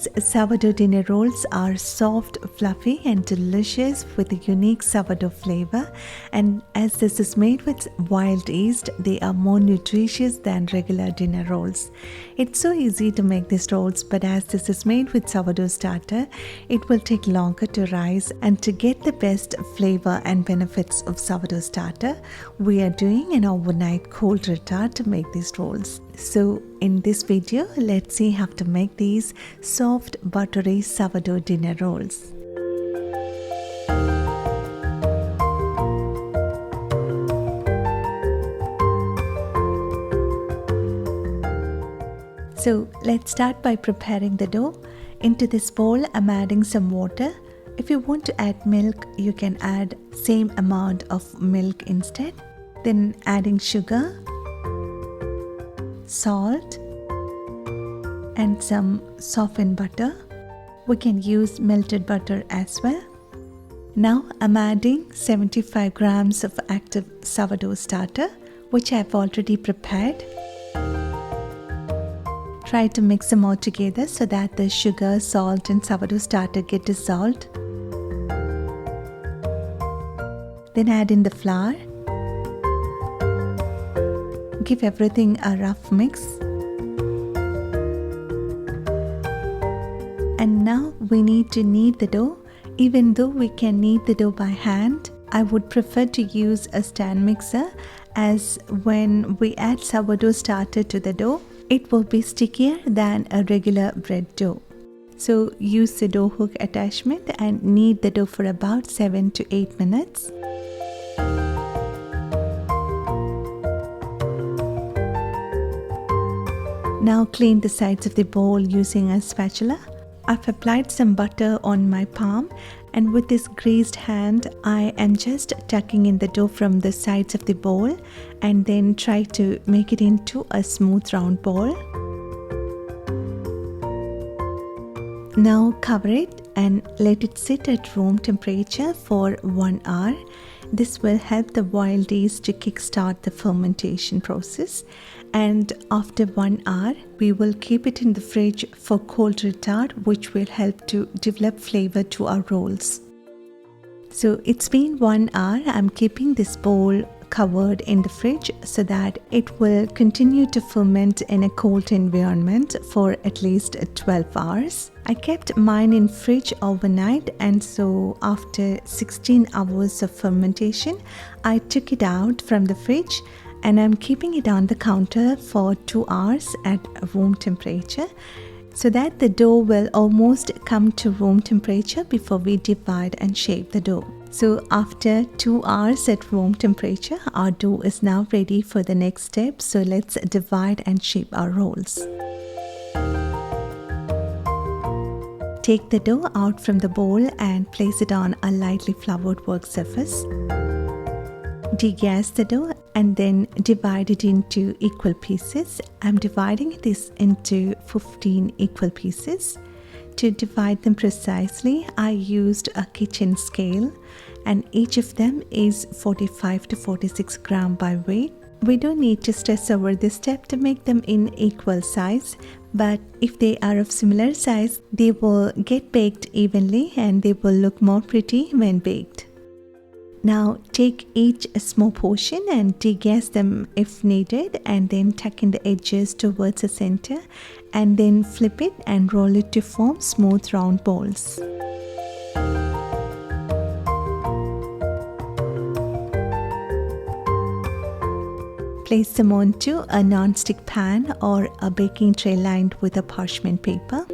These sourdough dinner rolls are soft, fluffy and delicious with a unique sourdough flavor, and as this is made with wild yeast, they are more nutritious than regular dinner rolls. It's so easy to make these rolls, but as this is made with sourdough starter, it will take longer to rise, and to get the best flavor and benefits of sourdough starter, we are doing an overnight cold retard to make these rolls. So in this video, let's see how to make these soft buttery sourdough dinner rolls. So let's start by preparing the dough. Into this bowl, I'm adding some water. If you want to add milk, you can add same amount of milk instead. Then adding sugar, salt and some softened butter. We can use melted butter as well. Now I'm adding 75 grams of active sourdough starter, which I've already prepared. Try to mix them all together so that the sugar, salt and sourdough starter get dissolved. Then add in the flour. Give everything a rough mix. And now we need to knead the dough. Even though we can knead the dough by hand, I would prefer to use a stand mixer, as when we add sourdough starter to the dough, it will be stickier than a regular bread dough. So use the dough hook attachment and knead the dough for about 7 to 8 minutes. Now clean the sides of the bowl using a spatula. I've applied some butter on my palm, and with this greased hand, I am just tucking in the dough from the sides of the bowl and then try to make it into a smooth round ball. Now cover it and let it sit at room temperature for 1 hour. This will help the wild yeast to kickstart the fermentation process, and after 1 hour we will keep it in the fridge for cold retard, which will help to develop flavor to our rolls. So it's been 1 hour. I'm keeping this bowl covered in the fridge so that it will continue to ferment in a cold environment for at least 12 hours. I kept mine in fridge overnight, and so after 16 hours of fermentation, I took it out from the fridge and I'm keeping it on the counter for 2 hours at room temperature so that the dough will almost come to room temperature before we divide and shape the dough. So after 2 hours at room temperature, our dough is now ready for the next step. So let's divide and shape our rolls. Take the dough out from the bowl and place it on a lightly floured work surface. Degas the dough and then divide it into equal pieces. I'm dividing this into 15 equal pieces. To divide them precisely, I used a kitchen scale, and each of them is 45 to 46 grams by weight. We don't need to stress over this step to make them in equal size, but if they are of similar size, they will get baked evenly and they will look more pretty when baked. Now take each small portion and degas them if needed, and then tuck in the edges towards the center and then flip it and roll it to form smooth round balls. Place them onto a non-stick pan or a baking tray lined with a parchment paper.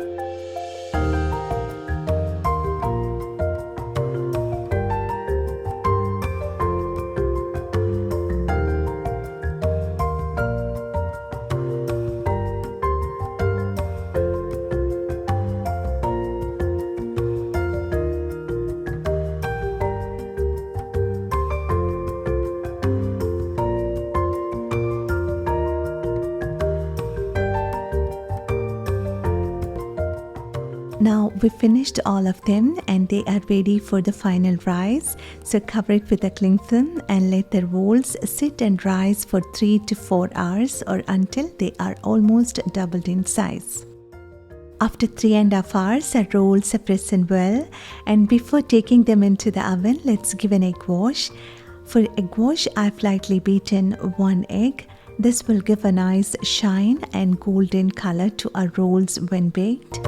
Now we finished all of them and they are ready for the final rise. So cover it with a cling film and let the rolls sit and rise for 3 to 4 hours or until they are almost doubled in size. After 3.5 hours, our rolls are frozen well, and before taking them into the oven, let's give an egg wash. For egg wash, I've lightly beaten 1 egg. This will give a nice shine and golden color to our rolls when baked.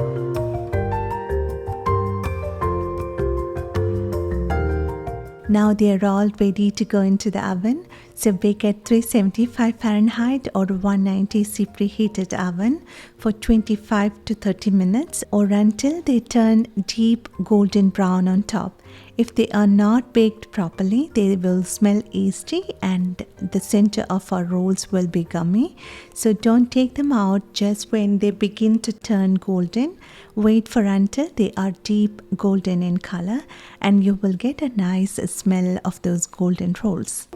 Now they are all ready to go into the oven. So bake at 375 Fahrenheit or 190 C preheated oven for 25 to 30 minutes or until they turn deep golden brown on top. If they are not baked properly, they will smell yeasty and the center of our rolls will be gummy. So don't take them out just when they begin to turn golden. Wait for until they are deep golden in color and you will get a nice smell of those golden rolls.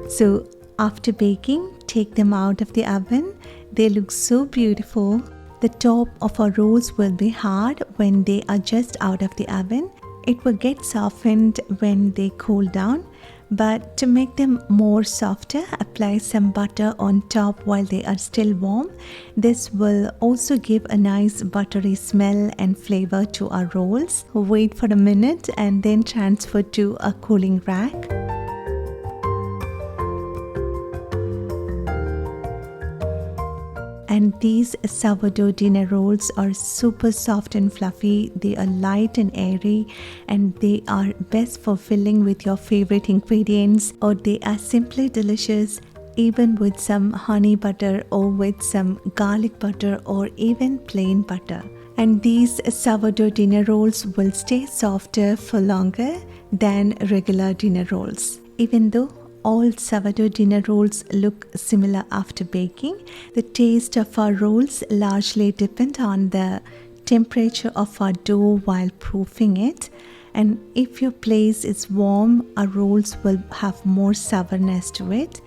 So after baking, take them out of the oven. They look so beautiful. The top of our rolls will be hard when they are just out of the oven. It will get softened when they cool down. But to make them more softer, apply some butter on top while they are still warm. This will also give a nice buttery smell and flavor to our rolls. Wait for a minute and then transfer to a cooling rack. And these sourdough dinner rolls are super soft and fluffy. They are light and airy and they are best for filling with your favorite ingredients, or they are simply delicious even with some honey butter or with some garlic butter or even plain butter. And these sourdough dinner rolls will stay softer for longer than regular dinner rolls. Even though all sourdough dinner rolls look similar after baking, the taste of our rolls largely depend on the temperature of our dough while proofing it. And if your place is warm, our rolls will have more sourness to it.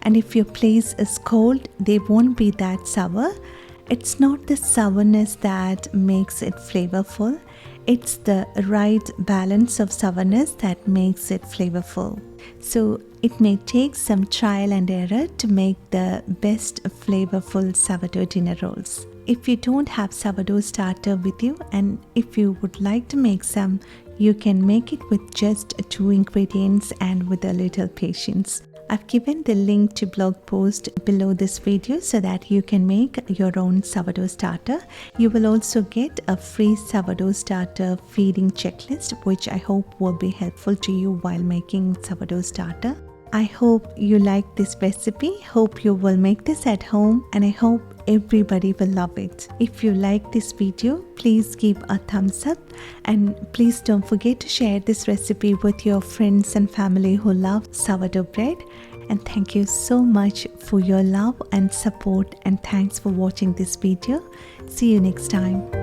And if your place is cold, they won't be that sour. It's not the sourness that makes it flavorful. It's the right balance of sourness that makes it flavorful. So it may take some trial and error to make the best flavorful sourdough dinner rolls. If you don't have sourdough starter with you and if you would like to make some, you can make it with just 2 ingredients and with a little patience. I've given the link to blog post below this video so that you can make your own sourdough starter. You will also get a free sourdough starter feeding checklist, which I hope will be helpful to you while making sourdough starter. I hope you like this recipe. Hope you will make this at home and I hope everybody will love it. If you like this video, please give a thumbs up and please don't forget to share this recipe with your friends and family who love sourdough bread. And thank you so much for your love and support, and thanks for watching this video. See you next time.